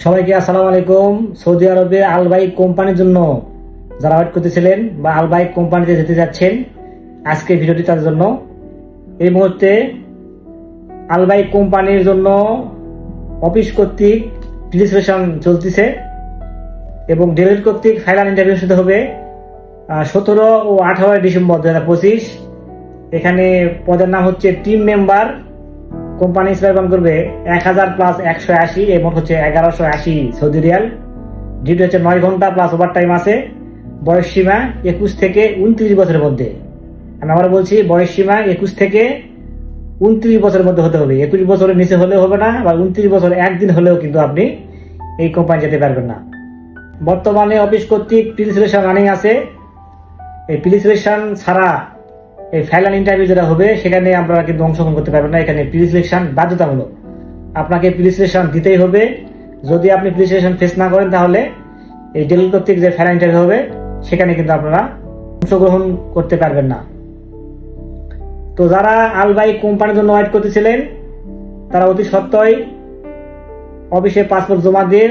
সবাইকে আসসালামু আলাইকুম। সৌদি আরবে আলবাইক কোম্পানির জন্য যারা ওয়েট করতেছিলেন বা আলবাইক কোম্পানিতে যেতে যাচ্ছেন, আজকে ভিডিওটি তাদের জন্য। এই মুহূর্তে আলবাইক কোম্পানির জন্য অফিস কর্তৃক রেজিস্ট্রেশন চলতেছে এবং ডেলিভারি কর্তৃক ফাইনাল ইন্টারভিউ শুরু হবে 17 ও 18 ডিসেম্বর 2025। এখানে পদের নাম হচ্ছে টিম মেম্বার। কোম্পানি স্থাপন করবে 1000 প্লাস 180, এই মোট হচ্ছে 1180 সৌদি রিয়াল। ডিউটি হচ্ছে 9 ঘন্টা প্লাস ওভার টাইম আছে। বয়স সীমা 21 থেকে 29 বছরের মধ্যে। আমি আবার বলছি, বয়স সীমা 21 থেকে 29 বছরের মধ্যে হতে হবে। 21 বছরের নিচে হলেও হবে না, বা 29 বছর একদিন হলেও কিন্তু আপনি এই কোম্পানি যেতে পারবেন না। বর্তমানে অফিস কর্তৃক প্রিলিমিনারি রানিং আছে। এই প্রিলিমিনারি ছাড়া এই ফাইনাল ইন্টারভিউ যেটা হবে সেখানে আপনারা কিন্তু অংশগ্রহণ করতে পারবেন না। এখানে প্রিলিমিনারি বাধ্যতামূলক, আপনাকে প্রিলিমিনারি দিতেই হবে। যদি আপনি প্রিলিমিনারি ফেস না করেন তাহলে এই ডেলিভারি কর্তৃক যে ফাইনাল ইন্টারভিউ হবে সেখানে কিন্তু আপনারা অংশগ্রহণ করতে পারবেন না। তো যারা আলবাইক কোম্পানির জন্য ওয়েট করতেছিলেন তারা অতি সত্ত্বই অফিসে পাসপোর্ট জমা দিয়ে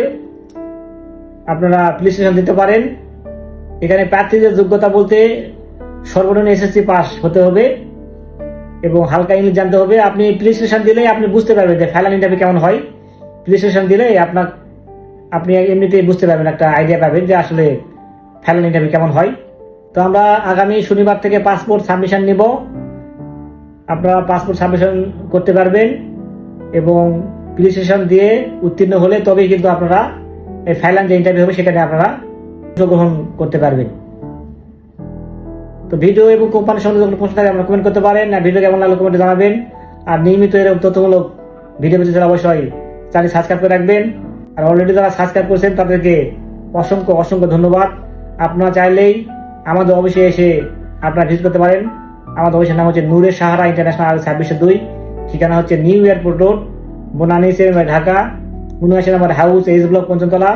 আপনারা প্রিলিমিনারি দিতে পারেন। এখানে প্রার্থীদের যোগ্যতা বলতে সর্বনিম্ন এসএসসি পাস হতে হবে এবং হালকা ইংলিশ জানতে হবে। আপনি প্রিলিমিনারি দিলে আপনি বুঝতে পারবেন যে ফাইনাল ইন্টারভিউ কেমন হয়। প্রিলিমিনারি দিলে আপনি এমনিতেই বুঝতে পারবেন, একটা আইডিয়া পাবেন যে আসলে ফাইনাল ইন্টারভিউ কেমন হয়। তো আমরা আগামী শনিবার থেকে পাসপোর্ট সাবমিশন নিব। আপনারা পাসপোর্ট সাবমিশন করতে পারবেন এবং প্রিলিমিনারি দিয়ে উত্তীর্ণ হলে তবেই কিন্তু আপনারা এই ফাইনাল যে ইন্টারভিউ হবে সেখানে আপনারা অংশগ্রহণ করতে পারবেন। তো ভিডিও এবং কোম্পানির সঙ্গে যখন প্রশ্ন থাকে আপনারা কমেন্ট করতে পারেন। আর ভিডিও কেমন লাগলো কমেন্টে জানাবেন। আর নিয়মিত এরকম তথ্যমূলক ভিডিও পেতে চাইলে অবশ্যই চ্যানেল সাবস্ক্রাইব করে রাখবেন। আর অলরেডি যারা সাবস্ক্রাইব করেছেন তাদেরকে অসংখ্য অসংখ্য ধন্যবাদ। আপনারা চাইলেই আমাদের অফিসে এসে আপনারা ভিজিট করতে পারেন। আমাদের অফিসের নাম হচ্ছে নূরে সাহারা ইন্টারন্যাশনাল সার্ভিস 2, ঠিকানা হচ্ছে new airport road, Banani, Dhaka 79 নম্বর হাউস, এইচ ব্লক, পঞ্চমতলা।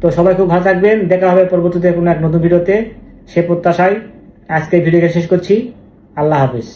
তো সবাই খুব ভালো থাকবেন। দেখা হবে পরবর্তীতে কোনো এক নতুন ভিডিওতে, সে প্রত্যাশায় আজকে ভিডিওটা শেষ করছি। আল্লাহ হাফিজ।